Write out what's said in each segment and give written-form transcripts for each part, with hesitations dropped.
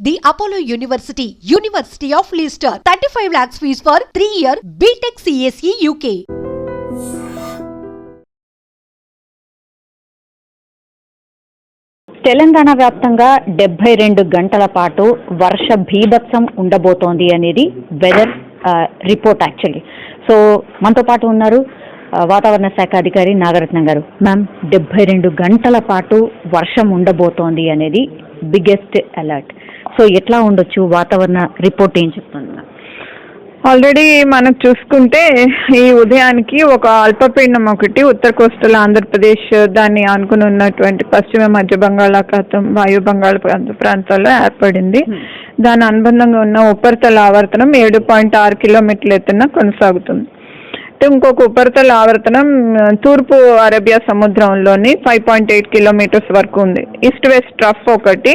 The Apollo University, University of Leicester, 35 lakhs fees for 3-year BTech CSE UK. Telangana వ్యాప్తంగా 72 గంటల పాటు వర్ష భీభత్సం ఉండబోతోంది అనేది వెదర్ రిపోర్ట్ యాక్చువల్లీ. సో మనతో పాటు ఉన్నారు వాతావరణ శాఖ అధికారి నాగరత్నం గారు. మ్యామ్, 72 గంటల పాటు వర్షం ఉండబోతోంది అనేది బిగ్గెస్ట్ అలర్ట్. సో ఎట్లా ఉండొచ్చు, వాతావరణ రిపోర్ట్ ఏం చెప్తుంది మ్యామ్? ఆల్రెడీ మనకు చూసుకుంటే ఈ ఉదయానికి ఒక అల్పపీడనం ఒకటి ఉత్తర కోస్టల్ ఆంధ్రప్రదేశ్ దాన్ని ఆనుకుని ఉన్నటువంటి పశ్చిమ మధ్య బంగాళాఖాతం వాయు బంగాళాఖాతం ప్రాంతాల్లో ఏర్పడింది. దాని అనుబంధంగా ఉన్న ఉపరితల ఆవర్తనం 7.6 కిలోమీటర్ల ఎత్తున కొనసాగుతుంది. ఇంకొక ఉపరితల ఆవర్తనం తూర్పు అరేబియా సముద్రంలోని 5.8 కిలోమీటర్స్ వరకు ఉంది. ఈస్ట్ వెస్ట్ ట్రఫ్ ఒకటి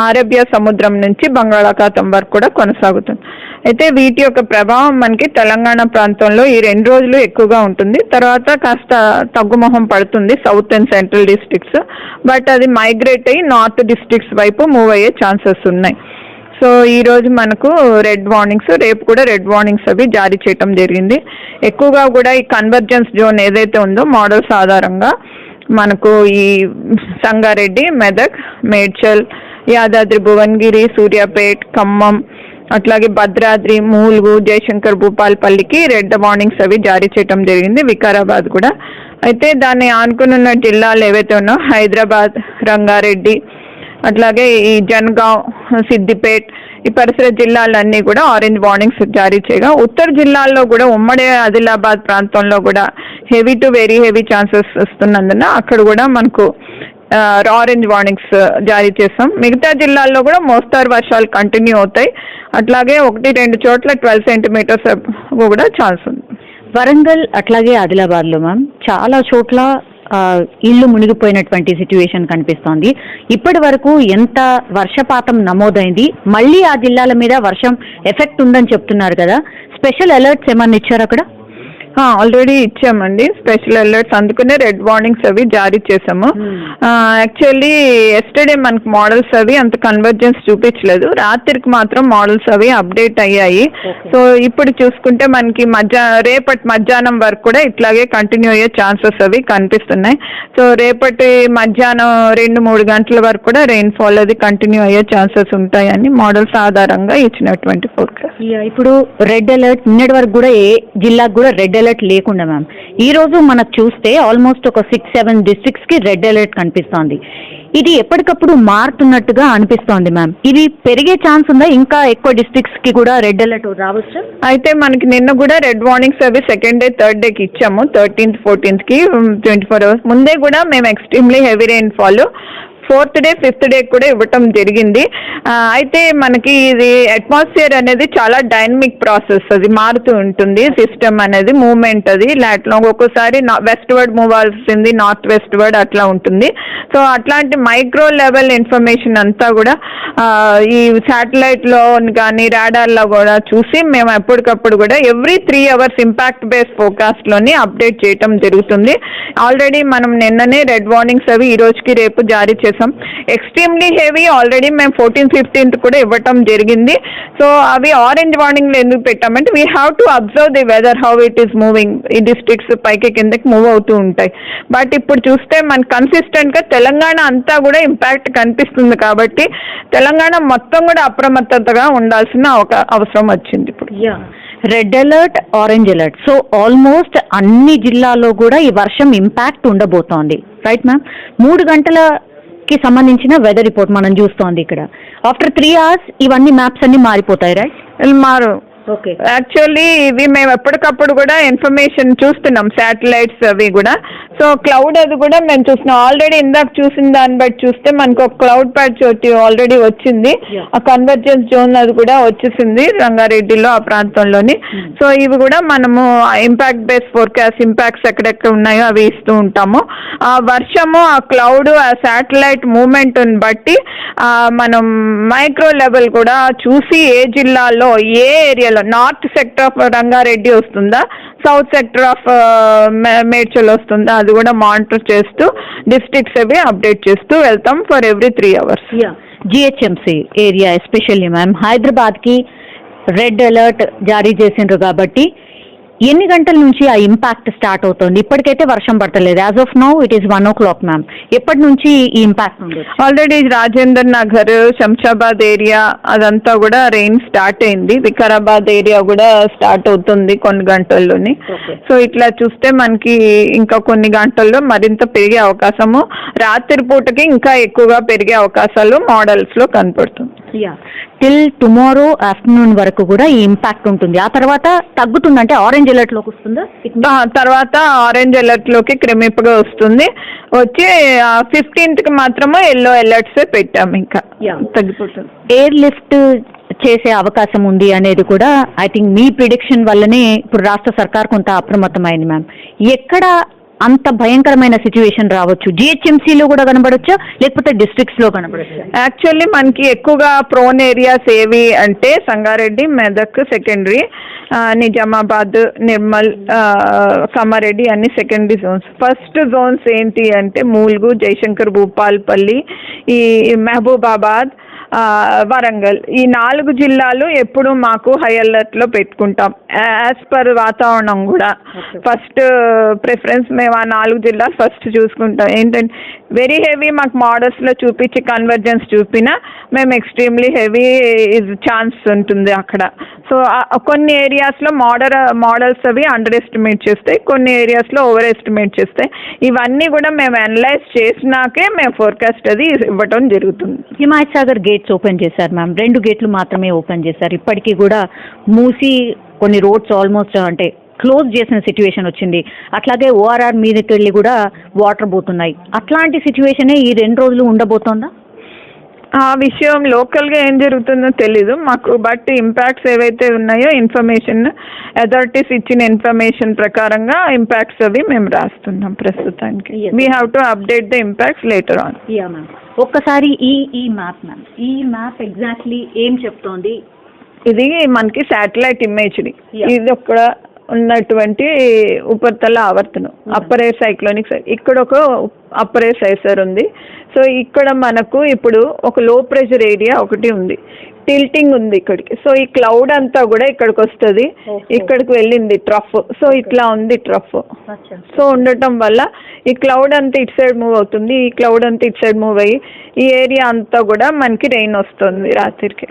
అరేబియా సముద్రం నుంచి బంగాళాఖాతం వరకు కూడా కొనసాగుతుంది. అయితే వీటి యొక్క ప్రభావం మనకి తెలంగాణ ప్రాంతంలో ఈ 2 రోజులు ఎక్కువగా ఉంటుంది. తర్వాత కాస్త తగ్గుముఖం పడుతుంది south and central districts. But అది మైగ్రేట్ అయ్యి నార్త్ డిస్ట్రిక్ట్స్ వైపు మూవ్ అయ్యే ఛాన్సెస్ ఉన్నాయి. సో ఈరోజు మనకు రెడ్ వార్నింగ్స్, రేపు కూడా రెడ్ వార్నింగ్స్ అవి జారీ చేయటం జరిగింది. ఎక్కువగా కూడా ఈ కన్వర్జెన్స్ జోన్ ఏదైతే ఉందో మోడల్స్ ఆధారంగా మనకు ఈ సంగారెడ్డి, మెదక్, మేడ్చల్, యాదాద్రి, భువనగిరి, సూర్యాపేట్, ఖమ్మం, అట్లాగే భద్రాద్రి, మూలుగు, జయశంకర్, భూపాలపల్లికి రెడ్ వార్నింగ్స్ అవి జారీ చేయటం జరిగింది. వికారాబాద్ కూడా. అయితే దాన్ని ఆనుకున్న జిల్లాలు ఏవైతే ఉన్నాయో హైదరాబాద్, రంగారెడ్డి, అట్లాగే ఈ జనగాం, సిద్దిపేట్, ఈ పరిసర జిల్లాలన్నీ కూడా ఆరెంజ్ వార్నింగ్స్ జారీ చేయగా, ఉత్తర జిల్లాల్లో కూడా ఉమ్మడి ఆదిలాబాద్ ప్రాంతంలో కూడా heavy to very heavy chances వస్తున్నందున అక్కడ కూడా మనకు ఆరెంజ్ వార్నింగ్స్ జారీ చేస్తాం. మిగతా జిల్లాల్లో కూడా మోస్తారు వర్షాలు కంటిన్యూ అవుతాయి. అట్లాగే 1-2 చోట్ల 12 సెంటీమీటర్స్ కూడా ఛాన్స్ ఉంది. వరంగల్ అట్లాగే ఆదిలాబాద్లో మ్యామ్ చాలా చోట్ల ఇల్లు మునిగిపోయినటువంటి సిచ్యువేషన్ కనిపిస్తోంది. ఇప్పటి వరకు ఎంత వర్షపాతం నమోదైంది? మళ్ళీ ఆ జిల్లాల మీద వర్షం ఎఫెక్ట్ ఉందని చెప్తున్నారు కదా, స్పెషల్ అలర్ట్స్ ఏమన్నా ఇచ్చారు అక్కడ? ఆల్రెడీ ఇచ్చామండి స్పెషల్ అలర్ట్స్, అందుకనే రెడ్ వార్నింగ్స్ అవి జారీ చేసాము. యాక్చువల్లీ ఎస్టర్డే మనకు మోడల్స్ అవి అంత కన్వర్జెన్స్ చూపించలేదు, రాత్రికి మాత్రం మోడల్స్ అవి అప్డేట్ అయ్యాయి. సో ఇప్పుడు చూసుకుంటే మనకి రేపటి మధ్యాహ్నం వరకు కూడా ఇట్లాగే కంటిన్యూ అయ్యే ఛాన్సెస్ అవి కనిపిస్తున్నాయి. సో రేపటి మధ్యాహ్నం 2-3 గంటల వరకు కూడా రెయిన్ఫాల్ అది కంటిన్యూ అయ్యే ఛాన్సెస్ ఉంటాయని మోడల్స్ ఆధారంగా ఇచ్చినటువంటి ఫోర్కాస్ట్. ఇప్పుడు రెడ్ అలర్ట్ నిన్నటి వరకు కూడా ఏ జిల్లాకు కూడా రెడ్ అలర్ట్ లేకుండా మ్యామ్, ఈ రోజు మనకు చూస్తే ఆల్మోస్ట్ ఒక 6-7 డిస్ట్రిక్ట్స్ కి రెడ్ అలర్ట్ కనిపిస్తోంది. ఇది ఎప్పటికప్పుడు మారుతున్నట్టుగా అనిపిస్తోంది మ్యామ్. ఇది పెరిగే ఛాన్స్ ఉందా? ఇంకా ఎక్కువ డిస్ట్రిక్ట్స్ కి కూడా రెడ్ అలర్ట్ రావచ్చు? అయితే మనకి నిన్న కూడా రెడ్ వార్నింగ్స్ అవి 2nd డే 3rd డేకి ఇచ్చాము. 13th 14th కి 24 hours ముందే కూడా మేము extremely heavy rainfall 4th day 5th day కూడా ఇవ్వటం జరిగింది. అయితే మనకి ఇది అట్మాస్ఫియర్ అనేది చాలా డైనమిక్ ప్రాసెస్, అది మారుతూ ఉంటుంది. సిస్టమ్ అనేది మూవ్మెంట్ అది లాట్లో ఒక్కోసారి వెస్ట్ వర్డ్ మూవ్ అవ్వాల్సింది, నార్త్ వెస్ట్ వర్డ్ అట్లా ఉంటుంది. సో అట్లాంటి మైక్రో లెవెల్ ఇన్ఫర్మేషన్ అంతా కూడా ఈ శాటిలైట్లో కానీ రాడార్లో కూడా చూసి మేము ఎప్పటికప్పుడు కూడా ఎవ్రీ 3 hours ఇంపాక్ట్ బేస్ ఫోర్కాస్ట్లోని అప్డేట్ చేయటం జరుగుతుంది. ఆల్రెడీ మనం నిన్ననే రెడ్ వార్నింగ్స్ అవి ఈ రోజుకి రేపు జారీ చేసాం. ఎక్స్ట్రీమ్లీ హెవీ ఆల్రెడీ మేము 14th 15th కూడా ఇవ్వటం జరిగింది. సో అవి ఆరెంజ్ వార్నింగ్లు ఎందుకు పెట్టామంటే we have to observe the weather how it is moving. ఈ డిస్ట్రిక్ట్స్ పైకి కిందకి మూవ్ అవుతూ ఉంటాయి. బట్ ఇప్పుడు చూస్తే మన కన్సిస్టెంట్గా తెలంగాణ అంతా కూడా ఇంపాక్ట్ కనిపిస్తుంది కాబట్టి తెలంగాణ మొత్తం కూడా అప్రమత్తతగా ఉండాల్సిన అవసరం వచ్చింది ఇప్పుడు. Red alert, orange alert, so almost అన్ని జిల్లాల్లో కూడా ఈ వర్షం ఇంపాక్ట్ ఉండబోతోంది, రైట్ మ్యామ్? 3 గంటలకి సంబంధించిన వెదర్ రిపోర్ట్ మనం చూస్తోంది ఇక్కడ. ఆఫ్టర్ 3 hours ఇవన్నీ మ్యాప్స్ అన్ని మారిపోతాయి, రైట్? మారు. ఓకే. యాక్చువల్లీ ఇవి మేము ఎప్పటికప్పుడు కూడా ఇన్ఫర్మేషన్ చూస్తున్నాం, శాటిలైట్స్ అవి కూడా. సో క్లౌడ్ అది కూడా మేము చూస్తున్నాం. ఆల్రెడీ ఇందాక చూసిన దాన్ని బట్టి చూస్తే మనకు ఒక క్లౌడ్ ప్యాచ్ ఆల్రెడీ వచ్చింది. ఆ కన్వర్జెన్స్ జోన్ అది కూడా వచ్చేసింది రంగారెడ్డిలో ఆ ప్రాంతంలోని. సో ఇవి కూడా మనము ఇంపాక్ట్ బేస్ ఫోర్కాస్ట్ ఇంపాక్ట్స్ ఎక్కడెక్కడ ఉన్నాయో అవి ఇస్తూ ఉంటాము. ఆ వర్షము, ఆ క్లౌడ్, ఆ శాటిలైట్ మూమెంట్ని బట్టి మనం మైక్రో లెవెల్ కూడా చూసి ఏ జిల్లాలో ఏ ఏరియాలో నార్త్ సెక్టర్ ఆఫ్ రంగారెడ్డి వస్తుందా, సౌత్ సెక్టర్ ఆఫ్ మేడ్చల్ వస్తుందా, అది కూడా మానిటర్ చేస్తూ డిస్ట్రిక్ట్స్ అవి అప్డేట్ చేస్తూ వెళ్తాం for every 3 hours. GHMC area especially ma'am హైదరాబాద్కి రెడ్ అలర్ట్ జారీ చేసిండ్రు కాబట్టి ఎన్ని గంటల నుంచి ఆ ఇంపాక్ట్ స్టార్ట్ అవుతుంది? ఇప్పటికైతే వర్షం పడతలేదు. As of now it is 1 o'clock ma'am. ఎప్పటి నుంచి ఈ ఇంపాక్ట్ ఉంది? ఆల్రెడీ రాజేందర్ నగర్, శంషాబాద్ ఏరియా అదంతా కూడా రెయిన్ స్టార్ట్ అయింది. వికారాబాద్ ఏరియా కూడా స్టార్ట్ అవుతుంది కొన్ని గంటల్లోని. సో ఇట్లా చూస్తే మనకి ఇంకా కొన్ని గంటల్లో మరింత పెరిగే అవకాశము, రాత్రి పూటకి ఇంకా ఎక్కువగా పెరిగే అవకాశాలు మోడల్స్ లో కనపడుతుంది. టిల్ టుమారో ఆఫ్టర్నూన్ వరకు కూడా ఈ ఇంపాక్ట్ ఉంటుంది. ఆ తర్వాత తగ్గుతుంది, అంటే ఆరెంజ్ అలర్ట్ లోకి వస్తుందా? తర్వాత ఆరెంజ్ అలర్ట్ లోకి క్రమేపుగా వస్తుంది. వచ్చి 15th కి మాత్రమే ఎల్లో అలర్ట్స్ పెట్టాము, ఇంకా తగ్గిపోతుంది. ఎయిర్ లిఫ్ట్ చేసే అవకాశం ఉంది అనేది కూడా ఐ థింక్ మీ ప్రిడిక్షన్ వల్లనే ఇప్పుడు రాష్ట్ర సర్కార్ కొంత అప్రమత్తమైంది మ్యామ్. ఎక్కడ అంత భయంకరమైన సిచ్యువేషన్ రావచ్చు? జిహెచ్ఎంసీలో కూడా కనబడొచ్చా, లేకపోతే డిస్ట్రిక్ట్స్ లో కనబడొచ్చా? యాక్చువల్లీ మనకి ఎక్కువగా ప్రోన్ ఏరియాస్ ఏవి అంటే సంగారెడ్డి, మెదక్ సెకండరీ, నిజామాబాద్, నిర్మల్, కామారెడ్డి అన్ని సెకండరీ జోన్స్. ఫస్ట్ జోన్స్ ఏంటి అంటే మూల్గు, జయశంకర్ భూపాల్పల్లి, ఈ మహబూబాబాద్, వరంగల్, ఈ 4 జిల్లాలు ఎప్పుడు మాకు హై అలర్ట్ లో పెట్టుకుంటాం. యాజ్ పర్ వాతావరణం కూడా ఫస్ట్ ప్రిఫరెన్స్ మేము ఆ 4 జిల్లాలు ఫస్ట్ చూసుకుంటాం. ఏంటంటే వెరీ హెవీ మాకు మోడల్స్ లో చూపించి కన్వర్జెన్స్ చూపినా మేము ఎక్స్ట్రీమ్లీ హెవీ ఛాన్స్ ఉంటుంది అక్కడ. సో కొన్ని ఏరియాస్ లో మోడల్స్ అవి అండర్ ఎస్టిమేట్ చేస్తాయి, కొన్ని ఏరియాస్ లో ఓవర్ ఎస్టిమేట్ చేస్తాయి. ఇవన్నీ కూడా మేము అనలైజ్ చేసినాకే మేము ఫోర్కాస్ట్ అది ఇవ్వటం జరుగుతుంది. హిమాయత్ సాగర్ గేట్స్ ఓపెన్ చేశారు మ్యామ్, 2 గేట్లు మాత్రమే ఓపెన్ చేశారు. ఇప్పటికీ కూడా మూసి కొన్ని రోడ్స్ ఆల్మోస్ట్ అంటే క్లోజ్ చేసిన సిచ్యువేషన్ వచ్చింది. అట్లాగే ఓఆర్ఆర్ మీదకి వెళ్ళి కూడా వాటర్ పోతున్నాయి. అట్లాంటి సిచ్యువేషనే ఈ 2 రోజులు ఉండబోతోందా? ఆ విషయం లోకల్గా ఏం జరుగుతుందో తెలీదు మాకు, బట్ ఇంపాక్ట్స్ ఏవైతే ఉన్నాయో ఇన్ఫర్మేషన్ అథారిటీస్ ఇచ్చిన ఇన్ఫర్మేషన్ ప్రకారంగా ఇంపాక్ట్స్ అవి మేము రాస్తున్నాం ప్రస్తుతానికి. We have to update the impacts later on. ఒక్కసారి ఈ మ్యాప్ మ్యామ్, ఈ మ్యాప్ ఎగ్జాక్ట్లీ ఏం చెప్తోంది? ఇది మనకి శాటిలైట్ ఇమేజరీ. ఇది ఒక ఉన్నటువంటి ఉపరితల ఆవర్తనం, అప్పర్ ఎయిర్ సైక్లోనిక్. ఇక్కడ ఒక అప్పర్ ఎయిర్ సైసర్ ఉంది. సో ఇక్కడ మనకు ఇప్పుడు ఒక లో ప్రెషర్ ఏరియా ఒకటి ఉంది, టిల్టింగ్ ఉంది ఇక్కడికి. సో ఈ క్లౌడ్ అంతా కూడా ఇక్కడికి వస్తుంది, ఇక్కడికి వెళ్ళింది ట్రఫ్. సో ఇట్లా ఉంది ట్రఫ్. సో ఉండటం వల్ల ఈ క్లౌడ్ అంతా ఇటు సైడ్ మూవ్ అవుతుంది, ఈ క్లౌడ్ అంతా ఇటు సైడ్ మూవ్ అయ్యి ఈ ఏరియా అంతా కూడా మనకి రెయిన్ వస్తుంది రాత్రికి.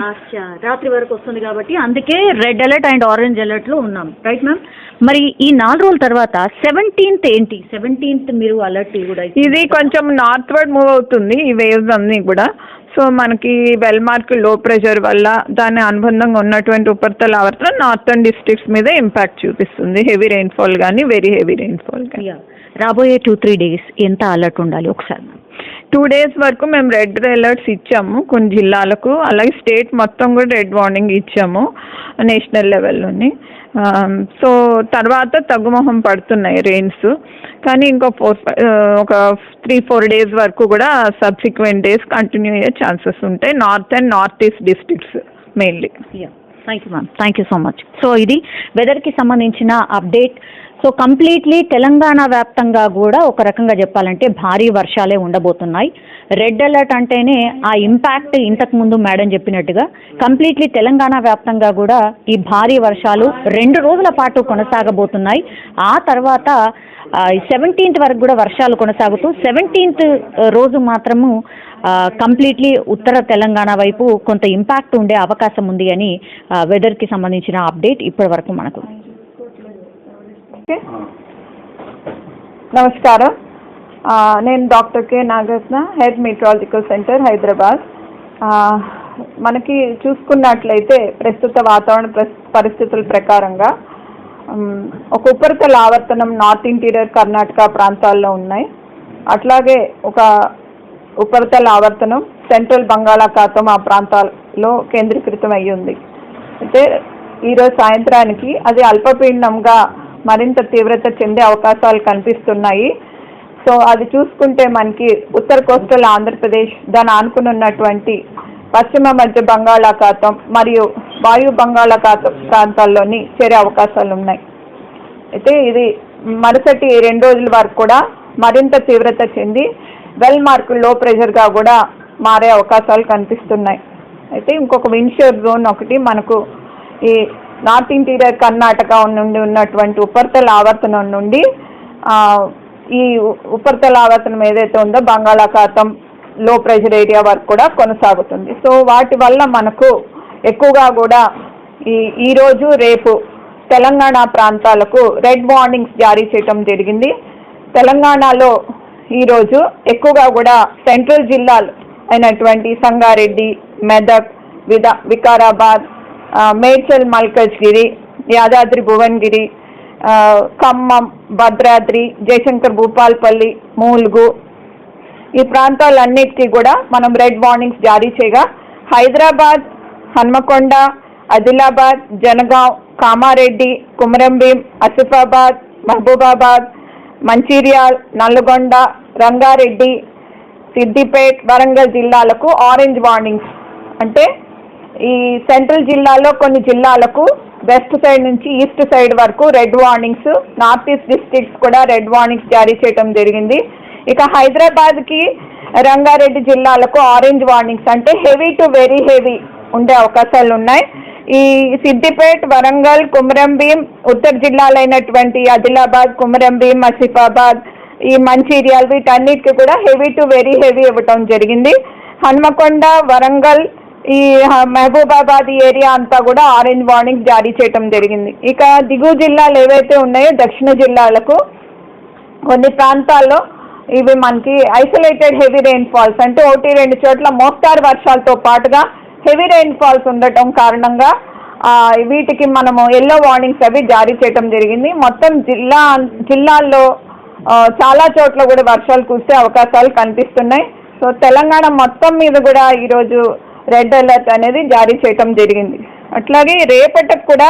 రాత్రి వరకు వస్తుంది కాబట్టి అందుకే red alert and orange alert లో ఉన్నాం, రైట్ మ్యామ్? మరి ఈ 4 రోజుల తర్వాత 17th ఏంటి? 17th మీరు అలర్ట్ కూడా ఇది కొంచెం నార్త్ వర్డ్ మూవ్ అవుతుంది ఈ వేవ్స్ అన్ని కూడా. సో మనకి వెల్మార్క్ లో ప్రెషర్ వల్ల దాని అనుబంధంగా ఉన్నటువంటి ఉపరితల ఆవర్తనం నార్థన్ డిస్ట్రిక్ట్స్ మీద ఇంపాక్ట్ చూపిస్తుంది. హెవీ రెయిన్ఫాల్ కానీ వెరీ హెవీ రెయిన్ఫాల్ కానీ. రాబోయే 2-3 days ఎంత అలర్ట్ ఉండాలి ఒకసారి? 2 days వరకు మేము రెడ్ అలర్ట్స్ ఇచ్చాము కొన్ని జిల్లాలకు, అలాగే స్టేట్ మొత్తం కూడా రెడ్ వార్నింగ్ ఇచ్చాము నేషనల్ లెవెల్లోని. సో తర్వాత తగ్గుముఖం పడుతున్నాయి రెయిన్స్, కానీ ఇంకో 3-4 days వరకు కూడా సబ్సిక్వెంట్ డేస్ కంటిన్యూ అయ్యే ఛాన్సెస్ ఉంటాయి north and north east districts mainly. Thank you ma'am, thank you so much. So ఇది వెదర్కి సంబంధించిన అప్డేట్. సో కంప్లీట్లీ తెలంగాణ వ్యాప్తంగా కూడా ఒక రకంగా చెప్పాలంటే భారీ వర్షాలే ఉండబోతున్నాయి. రెడ్ అలర్ట్ అంటేనే ఆ ఇంపాక్ట్ ఇంతకుముందు మేడం చెప్పినట్టుగా కంప్లీట్లీ తెలంగాణ వ్యాప్తంగా కూడా ఈ భారీ వర్షాలు 2 రోజుల పాటు కొనసాగబోతున్నాయి. ఆ తర్వాత 17th వరకు కూడా వర్షాలు కొనసాగుతూ 17th రోజు మాత్రము కంప్లీట్లీ ఉత్తర తెలంగాణ వైపు కొంత ఇంపాక్ట్ ఉండే అవకాశం ఉంది అని వెదర్కి సంబంధించిన అప్డేట్ ఇప్పటి వరకు మనకు. నమస్కారం, నేను doctor K Nagaratna, head meteorological centre Hyderabad. మనకి చూసుకున్నట్లయితే ప్రస్తుత వాతావరణ పరిస్థితుల ప్రకారంగా ఒక ఉపరితల ఆవర్తనం నార్త్ ఇంటీరియర్ కర్ణాటక ప్రాంతాల్లో ఉన్నాయి. అట్లాగే ఒక ఉపరితల ఆవర్తనం సెంట్రల్ బంగాళాఖాతం ఆ ప్రాంతాల్లో కేంద్రీకృతం అయ్యి ఉంది. అయితే ఈరోజు సాయంత్రానికి అది అల్పపీడనంగా మరింత తీవ్రత చెందే అవకాశాలు కనిపిస్తున్నాయి. సో అది చూసుకుంటే మనకి ఉత్తర కోస్టల్ ఆంధ్రప్రదేశ్, దాని ఆనుకున్నటువంటి పశ్చిమ మధ్య బంగాళాఖాతం మరియు వాయు బంగాళాఖాతం ప్రాంతాల్లోని చేరే అవకాశాలు ఉన్నాయి. అయితే ఇది మరుసటి 2 రోజుల వరకు కూడా మరింత తీవ్రత చెంది వెల్ మార్క్ లో ప్రెషర్గా కూడా మారే అవకాశాలు కనిపిస్తున్నాయి. అయితే ఇంకొక విండ్షియర్ జోన్ ఒకటి మనకు ఈ నార్త్ ఇంటీరియర్ కర్ణాటక నుండి ఉన్నటువంటి ఉపరితల ఆవర్తనం నుండి ఈ ఉపరితల ఆవర్తనం ఏదైతే ఉందో బంగాళాఖాతం లో ప్రెషర్ ఏరియా వరకు కూడా కొనసాగుతుంది. సో వాటి వల్ల మనకు ఎక్కువగా కూడా ఈరోజు రేపు తెలంగాణ ప్రాంతాలకు రెడ్ వార్నింగ్స్ జారీ చేయడం జరిగింది. తెలంగాణలో ఈరోజు ఎక్కువగా కూడా సెంట్రల్ జిల్లాలు అయినటువంటి సంగారెడ్డి, మెదక్, వికారాబాద్, మేడ్చల్, మల్కజ్గిరి, యాదాద్రి భువనగిరి, ఖమ్మం, భద్రాద్రి, జయశంకర్ భూపాల్పల్లి, మూల్గు ఈ ప్రాంతాలన్నిటికీ కూడా మనం రెడ్ వార్నింగ్స్ జారీ చేయగా హైదరాబాద్, హన్మకొండ, ఆదిలాబాద్, జనగాం, కామారెడ్డి, కుమరంభీం, ఆసిఫాబాద్, మహబూబాబాద్, మంచిర్యాల్, నల్గొండ, రంగారెడ్డి, సిద్దిపేట్, వరంగల్ జిల్లాలకు ఆరెంజ్ వార్నింగ్స్. అంటే ఈ సెంట్రల్ జిల్లాలో కొన్ని జిల్లాలకు వెస్ట్ సైడ్ నుంచి ఈస్ట్ సైడ్ వరకు red warnings, north east districts కూడా రెడ్ వార్నింగ్స్ జారీ చేయడం జరిగింది. ఇక హైదరాబాద్కి, రంగారెడ్డి జిల్లాలకు ఆరెంజ్ వార్నింగ్స్, అంటే హెవీ టు వెరీ హెవీ ఉండే అవకాశాలు ఉన్నాయి. ఈ సిద్దిపేట్, వరంగల్, కుమరంభీం, ఉత్తర జిల్లాలైనటువంటి ఆదిలాబాద్, కుమరంభీం, ఆసిఫాబాద్, ఈ మంచిర్యాల్ వీటన్నిటికీ కూడా హెవీ టు వెరీ హెవీ ఇవ్వటం జరిగింది. హన్మకొండ, వరంగల్, ఈ మహబూబాబాద్ ఏరియా అంతా కూడా ఆరెంజ్ వార్నింగ్ జారీ చేయటం జరిగింది. ఇక దిగువ జిల్లాలు ఏవైతే ఉన్నాయో దక్షిణ జిల్లాలకు కొన్ని ప్రాంతాల్లో ఇవి మనకి ఐసోలేటెడ్ హెవీ రెయిన్ ఫాల్స్, అంటే 1-2 చోట్ల మోస్తారు వర్షాలతో పాటుగా హెవీ రెయిన్ ఫాల్స్ ఉండటం కారణంగా వీటికి మనము ఎల్లో వార్నింగ్స్ అవి జారీ చేయటం జరిగింది. మొత్తం జిల్లాల్లో చాలా చోట్ల కూడా వర్షాలు కురిసే అవకాశాలు కనిపిస్తున్నాయి. సో తెలంగాణ మొత్తం మీద కూడా ఈరోజు రెడ్ అలర్ట్ అనేది జారీ చేయటం జరిగింది. అట్లాగే రేపటికి కూడా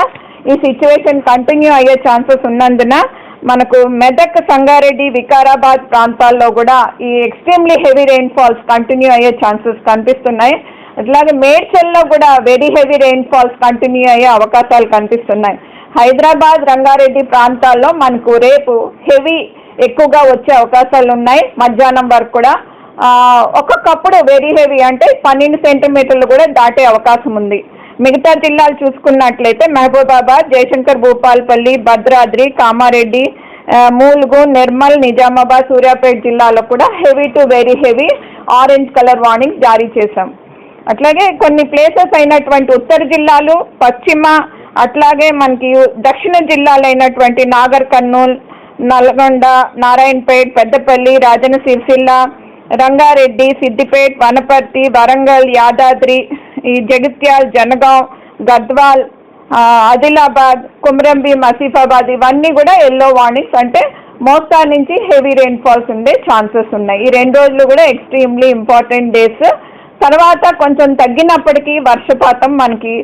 ఈ సిచ్యువేషన్ కంటిన్యూ అయ్యే ఛాన్సెస్ ఉన్నందున మనకు మెదక్, సంగారెడ్డి, వికారాబాద్ ప్రాంతాల్లో కూడా ఈ extremely heavy rain falls continue అయ్యే ఛాన్సెస్ కనిపిస్తున్నాయి. అట్లాగే మేడ్చల్లో కూడా very heavy rain falls continue అయ్యే అవకాశాలు కనిపిస్తున్నాయి. హైదరాబాద్, రంగారెడ్డి ప్రాంతాల్లో మనకు రేపు హెవీ ఎక్కువగా వచ్చే అవకాశాలు ఉన్నాయి. మధ్యాహ్నం వరకు కూడా ఒక్కొక్కప్పుడు వెరీ హెవీ అంటే 12 సెంటీమీటర్లు కూడా దాటే అవకాశం ఉంది. మిగతా జిల్లాలు చూసుకున్నట్లయితే మహబూబాబాద్, జయశంకర్ భూపాల్పల్లి, భద్రాద్రి, కామారెడ్డి, మూల్గు, నిర్మల్, నిజామాబాద్, సూర్యాపేట జిల్లాలో కూడా heavy to very heavy orange colour warning జారీ చేశాం. అట్లాగే కొన్ని ప్లేసెస్ అయినటువంటి ఉత్తర జిల్లాలు, పశ్చిమ, అట్లాగే మనకి దక్షిణ జిల్లాలు అయినటువంటి నాగర్ కర్నూల్, నల్గొండ, నారాయణపేట్, పెద్దపల్లి, రాజన్న సిరిసిల్ల, రంగారెడ్డి, సిద్దిపేట్, వనపర్తి, వరంగల్, యాదాద్రి, ఈ జగిత్యాల్, జనగాం, గద్వాల్, ఆదిలాబాద్, కుమరంభీం, ఆసిఫాబాద్ ఇవన్నీ కూడా ఎల్లో వార్నింగ్స్, అంటే మోస్తారు నుంచి హెవీ రెయిన్ ఫాల్స్ ఉండే ఛాన్సెస్ ఉన్నాయి. ఈ 2 రోజులు కూడా ఎక్స్ట్రీమ్లీ ఇంపార్టెంట్ డేస్. తర్వాత కొంచెం తగ్గినప్పటికీ వర్షపాతం మనకి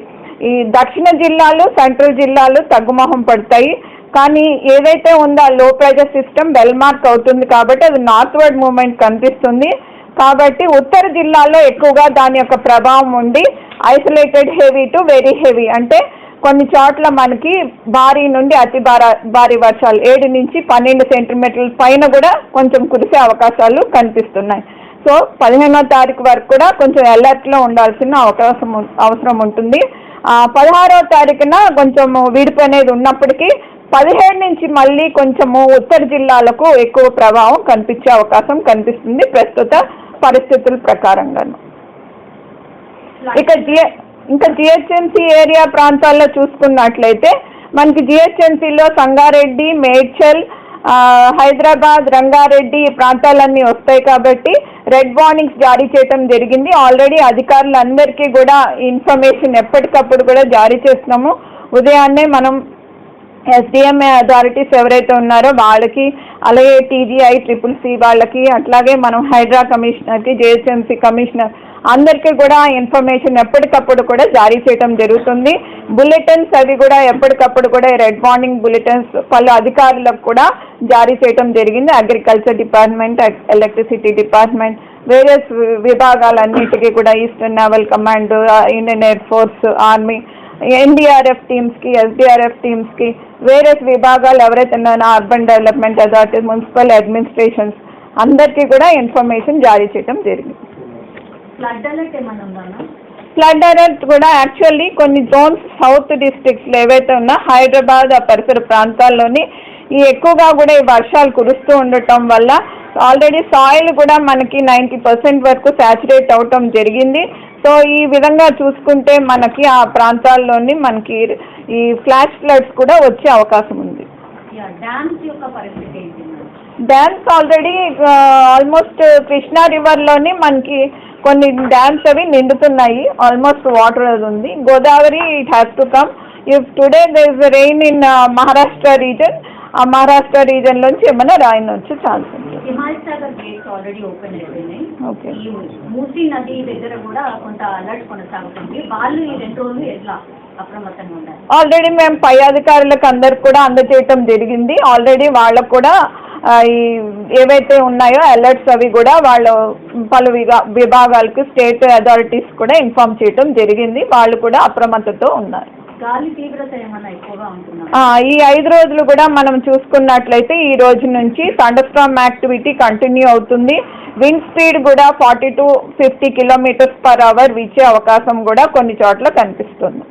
ఈ దక్షిణ జిల్లాలు, సెంట్రల్ జిల్లాలు తగ్గుముఖం పడతాయి. కానీ ఏదైతే ఉందో లో ప్రెషర్ సిస్టమ్ వెల్ మార్క్ అవుతుంది కాబట్టి అది నార్త్వర్డ్ మూవ్మెంట్ కనిపిస్తుంది. కాబట్టి ఉత్తర జిల్లాలో ఎక్కువగా దాని యొక్క ప్రభావం ఉండి isolated heavy to very heavy, అంటే కొన్ని చోట్ల మనకి భారీ నుండి అతి భారీ వర్షాలు 7 నుంచి 12 సెంటీమీటర్ల పైన కూడా కొంచెం కురిసే అవకాశాలు కనిపిస్తున్నాయి. సో 15వ తారీఖు వరకు కూడా కొంచెం అలర్ట్లో ఉండాల్సిన అవసరం ఉంటుంది. 16వ తారీఖున కొంచెం విడుపు అనేది ఉన్నప్పటికీ 17 నుంచి మళ్ళీ కొంచెము ఉత్తర జిల్లాలకు ఎక్కువ ప్రభావం కనిపించే అవకాశం కనిపిస్తుంది ప్రస్తుత పరిస్థితుల ప్రకారంగాను. ఇంకా జిహెచ్ఎంసీ ఏరియా ప్రాంతాల్లో చూసుకున్నట్లయితే మనకి జిహెచ్ఎంసీలో సంగారెడ్డి, మేడ్చల్, హైదరాబాద్, రంగారెడ్డి ఈ ప్రాంతాలన్నీ వస్తాయి కాబట్టి రెడ్ వార్నింగ్స్ జారీ చేయడం జరిగింది. ఆల్రెడీ అధికారులందరికీ కూడా ఇన్ఫర్మేషన్ ఎప్పటికప్పుడు కూడా జారీ చేస్తున్నాము. ఉదయాన్నే మనం ఎస్డిఎంఏ అథారిటీస్ ఎవరైతే ఉన్నారో వాళ్ళకి, అలాగే టీజీఐ, CCC వాళ్ళకి, అట్లాగే మనం హైడ్రా కమిషనర్కి, జిహెచ్ఎంసీ కమిషనర్ అందరికీ కూడా ఇన్ఫర్మేషన్ ఎప్పటికప్పుడు కూడా జారీ చేయడం జరుగుతుంది. బులెటిన్స్ అవి కూడా ఎప్పటికప్పుడు కూడా రెడ్ వార్నింగ్ బులెటిన్స్ పలు అధికారులకు కూడా జారీ చేయడం జరిగింది. Agriculture department, electricity department, various విభాగాలన్నిటికీ కూడా eastern naval command, Indian air force, army, NDRF టీమ్స్కి, SDRF టీమ్స్కి, వేరియస్ విభాగాలు ఎవరైతే ఉన్నారో urban development authority, municipal administrations అందరికీ కూడా ఇన్ఫర్మేషన్ జారీ చేయడం జరిగింది. ఫ్లడ్ అలర్ట్ ఏమైనా ఉందా? ఫ్లడ్ అలర్ట్ కూడా యాక్చువల్లీ కొన్ని జోన్స్ సౌత్ డిస్ట్రిక్ట్స్లో ఏవైతే ఉన్నా హైదరాబాద్ ఆ పరిసర ప్రాంతాల్లోని ఈ ఎక్కువగా కూడా ఈ వర్షాలు కురుస్తూ ఉండటం వల్ల ఆల్రెడీ సాయిల్ కూడా మనకి 90% వరకు సాచురేట్ అవటం జరిగింది. సో ఈ విధంగా చూసుకుంటే మనకి ఆ ప్రాంతాల్లోని మనకి ఈ ఫ్లాష్ ఫ్లడ్స్ కూడా వచ్చే అవకాశం ఉంది. డ్యామ్స్ యొక్క పరిస్థితి ఏంటి? డ్యామ్స్ ఆల్రెడీ ఆల్మోస్ట్ కృష్ణా రివర్లోని మనకి కొన్ని డ్యామ్స్ అవి నిండుతున్నాయి, ఆల్మోస్ట్ వాటర్ అది ఉంది. Godavari it has to come. If today there is rain in Maharashtra region, ఆ మహారాష్ట్ర రీజన్ నుంచి ఏమైనా రాయిన్ వచ్చే ఛాన్స్ ఉంది. హిమాయత్ గేట్స్ ఆల్రెడీ ఓపెన్ అయిపోయినాయి. ఓకే. ఈ మూసీ నది దగ్గర కూడా కొంత అలర్ట్ కొనసాగుతుంది. వాళ్ళు ఈ 2 రోజులు ఎట్లా అప్రమత్తంగా ఉండాలి? ఆల్రెడీ మేము పై అధికారులకు అందరికి కూడా అందజేయటం జరిగింది. ఆల్రెడీ వాళ్ళకు కూడా ఈ ఏవైతే ఉన్నాయో అలర్ట్స్ అవి కూడా వాళ్ళ పలు విభాగాలకు స్టేట్ అథారిటీస్ కూడా ఇన్ఫార్మ్ చేయటం జరిగింది. వాళ్ళు కూడా అప్రమత్తతో ఉన్నారు. గాలి తీవ్రత ఏమన్నా ఎక్కువగా ఉంటుందా? ఈ 5 రోజులు కూడా మనం చూసుకున్నట్లయితే ఈ రోజు నుంచి థండర్స్టార్మ్ యాక్టివిటీ కంటిన్యూ అవుతుంది. విండ్ స్పీడ్ కూడా 40 to 50 km/h వీచే అవకాశం కూడా కొన్ని చోట్ల కనిపిస్తుంది.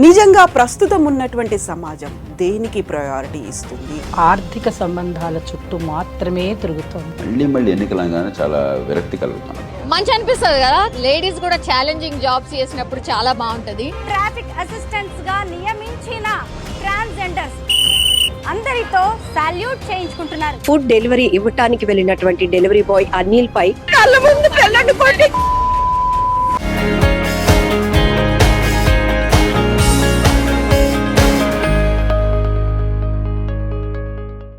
నిజంగా ప్రస్తుతం ఉన్నటువంటి సమాజం దేనికి ప్రయారిటీ ఇస్తుంది? ఆర్థిక సంబంధాల చుట్టూ మాత్రమే తిరుగుతుంది. మళ్ళీ ఎన్నికలంగానే చాలా విరక్తి కలుగుతాం. మంచి అనిపిస్తుంది కదా, లేడీస్ కూడా ఛాలెంజింగ్ జాబ్స్ చేసినప్పుడు చాలా బాగుంటది. ట్రాఫిక్ అసిస్టెంట్స్ గా నియమించిన ట్రాన్స్జెండర్స్ అందరితో సాల్యూట్ చేయించుకుంటున్నారు. ఫుడ్ డెలివరీ ఇవ్వటానికి వెళ్ళినటువంటి డెలివరీ బాయ్ అనిల్ పై కళ్ళ ముందు పెళ్ళండి